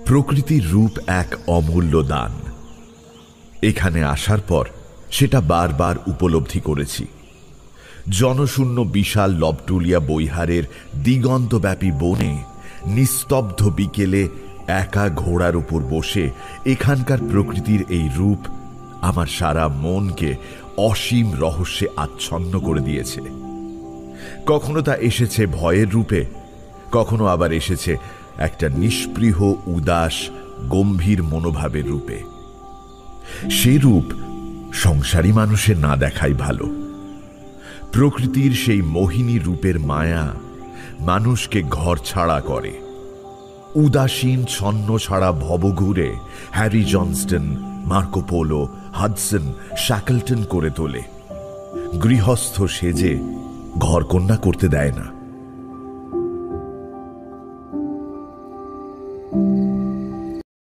প্রকৃতির রূপ এক অমূল্য দান। এখানে আসার পর সেটা বারবার উপলব্ধি করেছি। জনশূন্য বিশাল লবটুলিয়া বৈহারের দিগন্তব্যাপী বনে নিস্তব্ধ বিকেলে একা ঘোড়ার উপর বসে এখানকার প্রকৃতির এই রূপ আমার সারা মনকে অসীম রহস্যে আচ্ছন্ন করে দিয়েছে। কখনো তা এসেছে ভয়ের রূপে, কখনো আবার এসেছে একটা নিষ্পৃহ উদাস গম্ভীর মনোভাবের রূপে। সে রূপ সংসারী মানুষের না দেখাই ভালো। প্রকৃতির সেই মোহিনী রূপের মায়া মানুষকে ঘর ছাড়া করে। উদাসীন ছন্ন ছাড়া ভবঘুরে Harry Johnston, Marco Polo, Hudson, Shackleton করে তোলে। গৃহস্থ সেজে ঘরকন্যা করতে দেয় না।